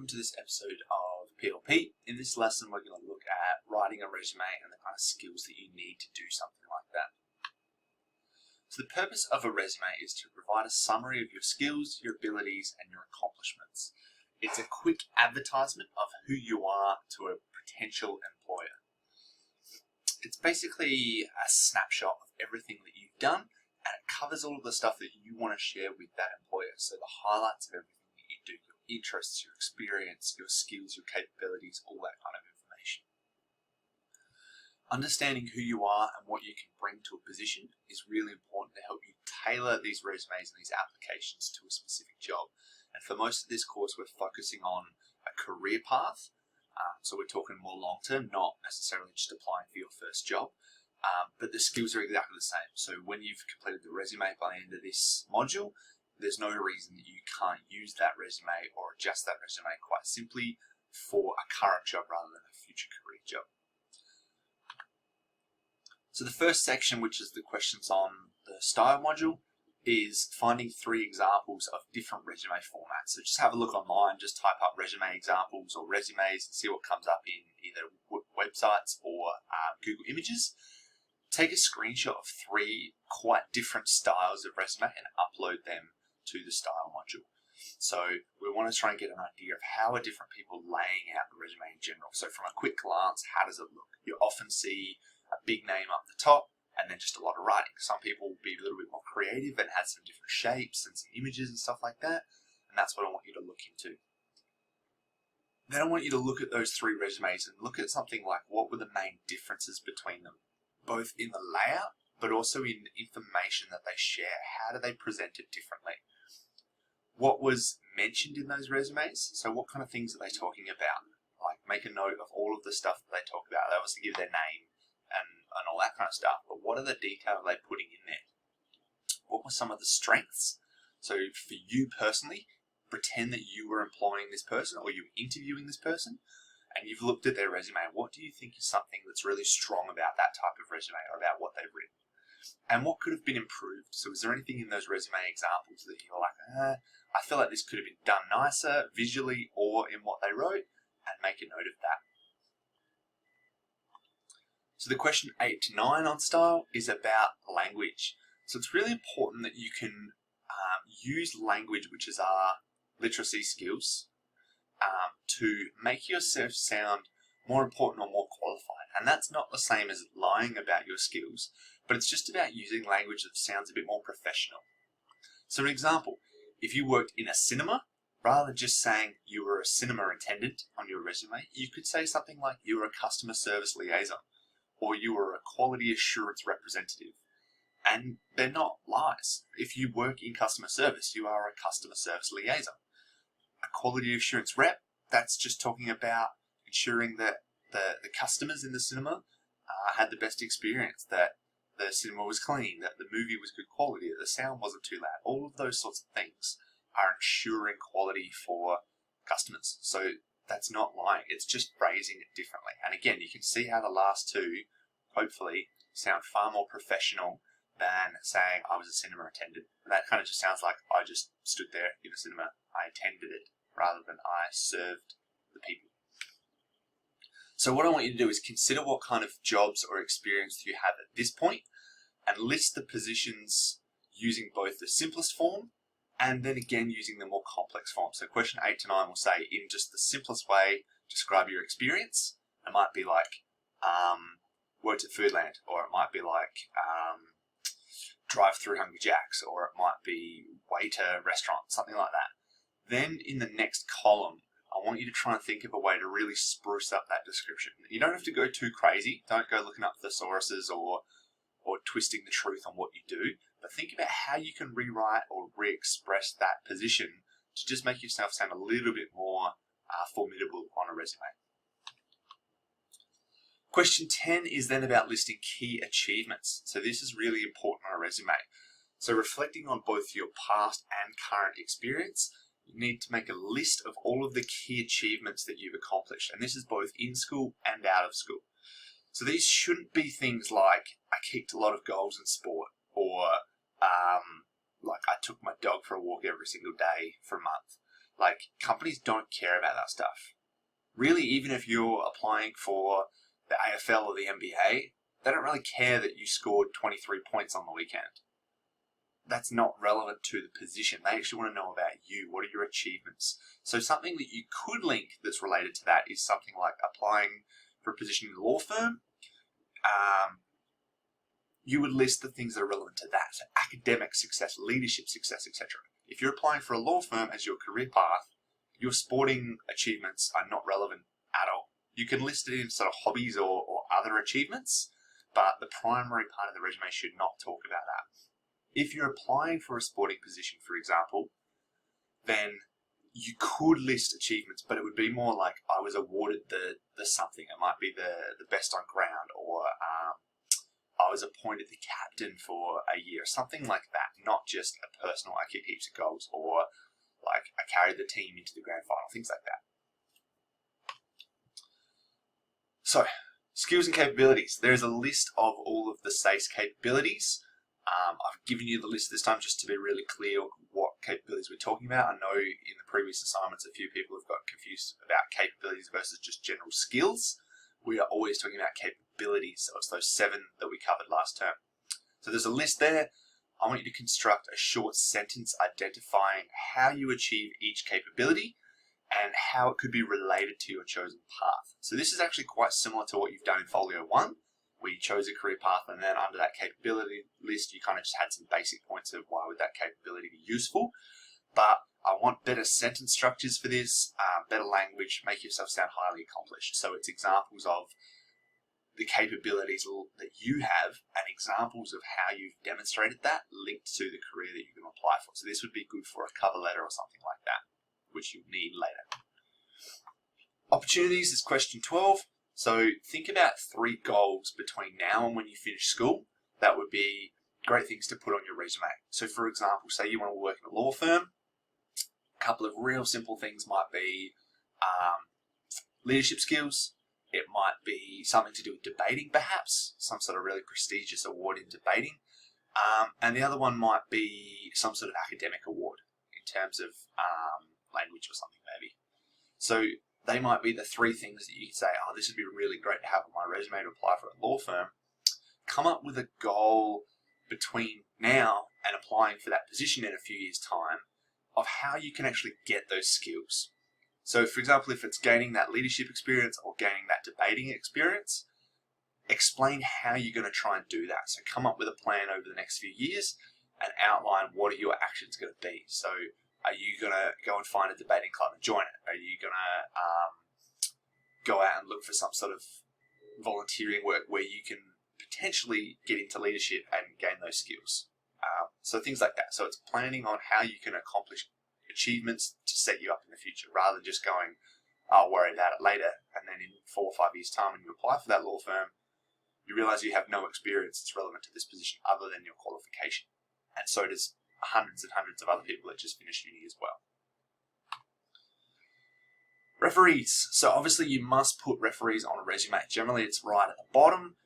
welcome to this episode of PLP. In this lesson, we're going to look at writing a resume and the kind of skills that you need to do something like that. So the purpose of a resume is to provide a summary of your skills, your abilities, and your accomplishments. It's a quick advertisement of who you are to a potential employer. It's basically a snapshot of everything that you've done, and it covers all of the stuff that you want to share with that employer. So the highlights of everything that you do, your interests, your experience, your skills, your capabilities, all that kind of information. Understanding who you are and what you can bring to a position is really important to help you tailor these resumes and these applications to a specific job. And for most of this course, we're focusing on a career path. So we're talking more long-term, not necessarily just applying for your first job. But the skills are exactly the same. So when you've completed the resume by the end of this module, there's no reason that you can't use that resume or adjust that resume quite simply for a current job rather than a future career job. So the first section, which is the questions on the style module, is finding 3 examples of different resume formats. So just have a look online, just type up resume examples or resumes and see what comes up in either websites or Google Images. Take a screenshot of 3 quite different styles of resume and upload them to the style module. So we want to try and get an idea of how are different people laying out the resume in general. So from a quick glance, how does it look? You often see a big name up the top and then just a lot of writing. Some people will be a little bit more creative and have some different shapes and some images and stuff like that. And that's what I want you to look into. Then I want you to look at those 3 resumes and look at something like what were the main differences between them, both in the layout, but also in the information that they share. How do they present it differently? What was mentioned in those resumes? So what kind of things are they talking about? Like make a note of all of the stuff that they talk about. They obviously give their name and all that kind of stuff, but what are the details they putting in there? What were some of the strengths? So for you personally, pretend that you were employing this person or you were interviewing this person, and you've looked at their resume. What do you think is something that's really strong about that type of resume or about what they've written? And what could have been improved? So is there anything in those resume examples that you're like, I feel like this could have been done nicer visually or in what they wrote, and make a note of that. So the question 8 to 9 on style is about language. So it's really important that you can use language, which is our literacy skills, to make yourself sound more important or more qualified. And that's not the same as lying about your skills, but it's just about using language that sounds a bit more professional. So an example, if you worked in a cinema, rather than just saying you were a cinema attendant on your resume, you could say something like you were a customer service liaison, or you were a quality assurance representative. And they're not lies. If you work in customer service, you are a customer service liaison. A quality assurance rep, that's just talking about ensuring that the customers in the cinema had the best experience, that the cinema was clean, that the movie was good quality, that the sound wasn't too loud. All of those sorts of things are ensuring quality for customers. So that's not lying, it's just phrasing it differently. And again, you can see how the last 2, hopefully, sound far more professional than saying I was a cinema attendant. That kind of just sounds like I just stood there in a cinema, I attended it, rather than I served the people. So what I want you to do is consider what kind of jobs or experience do you have at this point, and list the positions using both the simplest form and then again using the more complex form. So question 8 to 9 will say, in just the simplest way, describe your experience. It might be like worked at Foodland, or it might be like drive through Hungry Jack's, or it might be waiter restaurant, something like that. Then in the next column, I want you to try and think of a way to really spruce up that description. You don't have to go too crazy. Don't go looking up thesauruses or twisting the truth on what you do. But think about how you can rewrite or re-express that position to just make yourself sound a little bit more formidable on a resume. Question 10 is then about listing key achievements. So this is really important on a resume. So reflecting on both your past and current experience, you need to make a list of all of the key achievements that you've accomplished. And this is both in school and out of school. So these shouldn't be things like I kicked a lot of goals in sport, or like I took my dog for a walk every single day for a month. Like, companies don't care about that stuff. Really, even if you're applying for the AFL or the NBA, they don't really care that you scored 23 points on the weekend. That's not relevant to the position. They actually want to know about you. What are your achievements? So something that you could link that's related to that is something like applying for a position in a law firm. You would list the things that are relevant to that. So academic success, leadership success, etc. If you're applying for a law firm as your career path, your sporting achievements are not relevant at all. You can list it in sort of hobbies or other achievements, but the primary part of the resume should not talk about that. If you're applying for a sporting position, for example, then you could list achievements, but it would be more like I was awarded the something. It might be the best on ground, or I was appointed the captain for a year, something like that. Not just a personal, I kicked heaps of goals, or like I carried the team into the grand final, things like that. So, skills and capabilities. There's a list of all of the SACE capabilities. I've given you the list this time just to be really clear what capabilities we're talking about. I know in the previous assignments a few people have got confused about capabilities versus just general skills. We are always talking about capabilities, so it's those 7 that we covered last term. So there's a list there. I want you to construct a short sentence identifying how you achieve each capability and how it could be related to your chosen path. So this is actually quite similar to what you've done in Folio 1, where you chose a career path and then under that capability list you kind of just had some basic points of why would that capability be useful. But I want better sentence structures for this, better language, make yourself sound highly accomplished. So it's examples of the capabilities that you have and examples of how you've demonstrated that linked to the career that you can apply for. So this would be good for a cover letter or something like that, which you'll need later. Opportunities is question 12. So think about 3 goals between now and when you finish school. That would be great things to put on your resume. So for example, say you want to work in a law firm. A couple of real simple things might be leadership skills. It might be something to do with debating, perhaps, some sort of really prestigious award in debating. And the other one might be some sort of academic award in terms of language or something maybe. So they might be the 3 things that you can say, oh, this would be really great to have on my resume to apply for a law firm. Come up with a goal between now and applying for that position in a few years' time of how you can actually get those skills. So for example, if it's gaining that leadership experience or gaining that debating experience, explain how you're going to try and do that. So come up with a plan over the next few years and outline what are your actions going to be. So are you going to go and find a debating club and join it? Are you going to go out and look for some sort of volunteering work where you can potentially get into leadership and gain those skills? So things like that. So it's planning on how you can accomplish achievements to set you up in the future, rather than just going, I'll worry about it later, and then in 4 or 5 years' time when you apply for that law firm, you realize you have no experience that's relevant to this position other than your qualification. And so does hundreds and hundreds of other people that just finished uni as well. Referees. So obviously you must put referees on a resume. Generally it's right at the bottom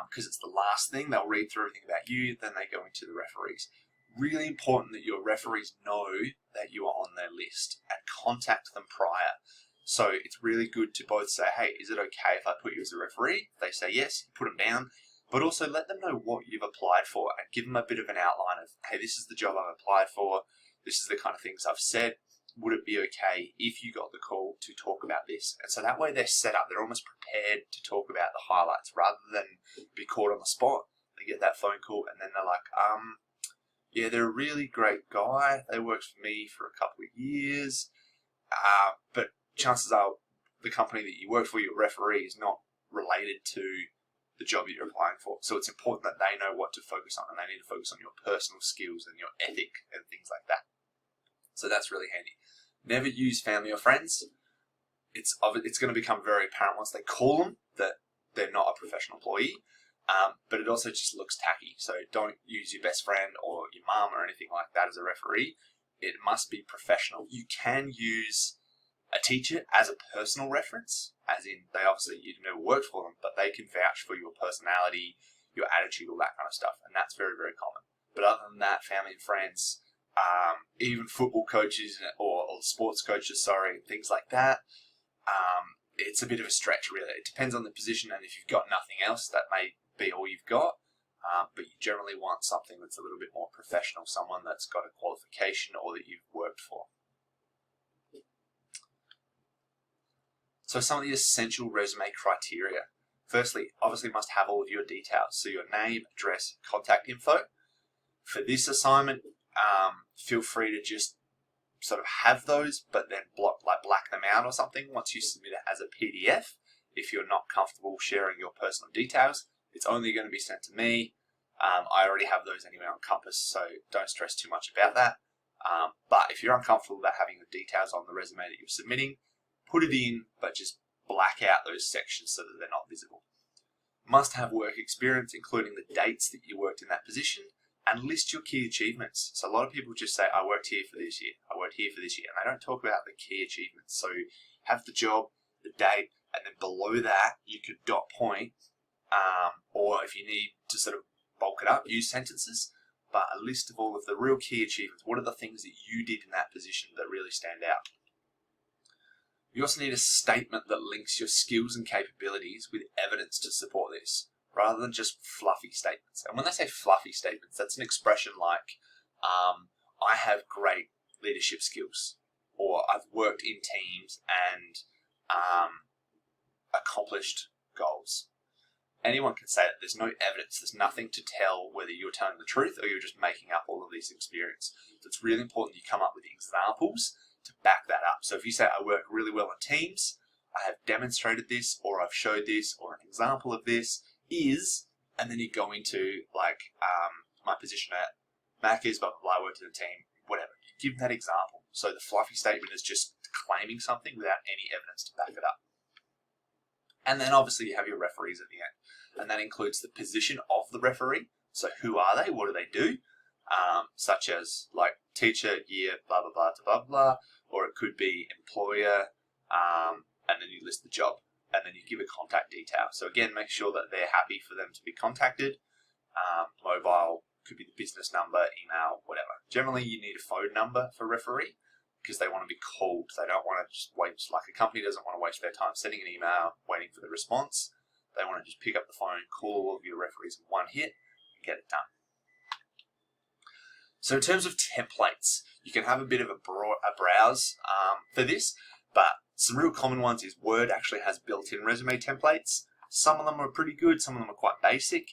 because it's the last thing. They'll read through everything about you, then they go into the referees. Really important that your referees know that you are on their list and contact them prior. So it's really good to both say, hey, is it okay if I put you as a referee? If they say yes, put them down, but also let them know what you've applied for and give them a bit of an outline of, hey, this is the job I've applied for. This is the kind of things I've said. Would it be okay if you got the call to talk about this? And so that way they're set up, they're almost prepared to talk about the highlights rather than be caught on the spot. They get that phone call and then they're like, yeah, they're a really great guy. They worked for me for a couple of years. But chances are the company that you work for, your referee, is not related to the job that you're applying for. So it's important that they know what to focus on, and they need to focus on your personal skills and your ethic and things like that. So that's really handy. Never use family or friends. It's going to become very apparent once they call them that they're not a professional employee. But it also just looks tacky. So don't use your best friend or your mum or anything like that as a referee. It must be professional. You can use a teacher as a personal reference, as in they obviously, you never worked for them, but they can vouch for your personality, your attitude, all that kind of stuff. And that's very, very common. But other than that, family and friends, even football coaches or sports coaches, sorry, things like that. It's a bit of a stretch, really. It depends on the position, and if you've got nothing else, that may be all you've got. But you generally want something that's a little bit more professional, someone that's got a qualification or that you've worked for. So some of the essential resume criteria. Firstly, obviously must have all of your details. So your name, address, contact info. For this assignment, feel free to just sort of have those, but then black them out or something once you submit it as a PDF. If you're not comfortable sharing your personal details, it's only going to be sent to me. I already have those anyway on Compass, so don't stress too much about that. But if you're uncomfortable about having the details on the resume that you're submitting, put it in, but just black out those sections so that they're not visible. Must have work experience, including the dates that you worked in that position, and list your key achievements. So a lot of people just say, I worked here for this year, I worked here for this year, and they don't talk about the key achievements. So have the job, the date, and then below that, you could dot point, or if you need to sort of bulk it up, use sentences, but a list of all of the real key achievements. What are the things that you did in that position that really stand out? You also need a statement that links your skills and capabilities with evidence to support this, rather than just fluffy statements. And when they say fluffy statements, that's an expression like, I have great leadership skills, or I've worked in teams and accomplished goals. Anyone can say that. There's no evidence. There's nothing to tell whether you're telling the truth or you're just making up all of this experience. So it's really important you come up with examples to back that up. So if you say, I work really well in teams, I have demonstrated this, or I've showed this, or an example of this is, and then you go into like my position at Macca's, blah, blah, blah, I worked in a team, whatever. You give that example. So the fluffy statement is just claiming something without any evidence to back it up. And then obviously you have your referees at the end. And that includes the position of the referee. So who are they? What do they do? Such as like teacher, year, blah, blah, blah, blah, blah. Or it could be employer, and then you list the job. And then you give a contact detail. So again, make sure that they're happy for them to be contacted. Mobile could be the business number, email, whatever. Generally, you need a phone number for referee because they want to be called. They don't want to just wait. Like a company doesn't want to waste their time sending an email, waiting for the response. They want to just pick up the phone, call all of your referees in one hit, and get it done. So in terms of templates, you can have a bit of a browse for this, but some real common ones is Word actually has built-in resume templates. Some of them are pretty good, some of them are quite basic.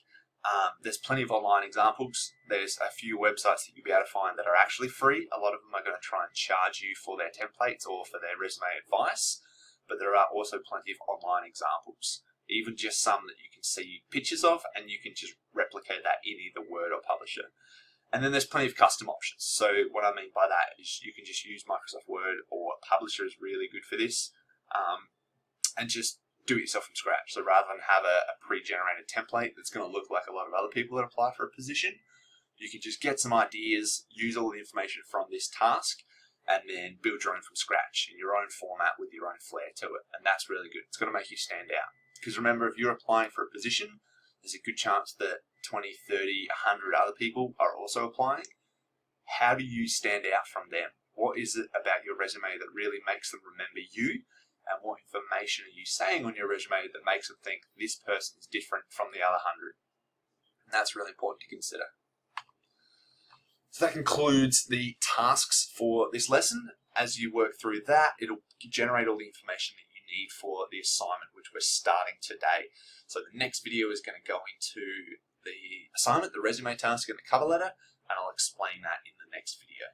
There's plenty of online examples. There's a few websites that you'll be able to find that are actually free. A lot of them are going to try and charge you for their templates or for their resume advice, but there are also plenty of online examples, even just some that you can see pictures of and you can just replicate that in either Word or Publisher. And then there's plenty of custom options. So what I mean by that is you can just use Microsoft Word, or Publisher is really good for this, and just do it yourself from scratch. So rather than have a pre-generated template that's going to look like a lot of other people that apply for a position, you can just get some ideas, use all the information from this task, and then build your own from scratch in your own format with your own flair to it. And that's really good. It's going to make you stand out. Because remember, if you're applying for a position, there's a good chance that 20, 30, 100 other people are also applying. How do you stand out from them? What is it about your resume that really makes them remember you? And what information are you saying on your resume that makes them think this person is different from the other 100? And that's really important to consider. So that concludes the tasks for this lesson. As you work through that, it'll generate all the information that you need for the assignment, which we're starting today. So the next video is going to go into the assignment, the resume task, and the cover letter, and I'll explain that in the next video.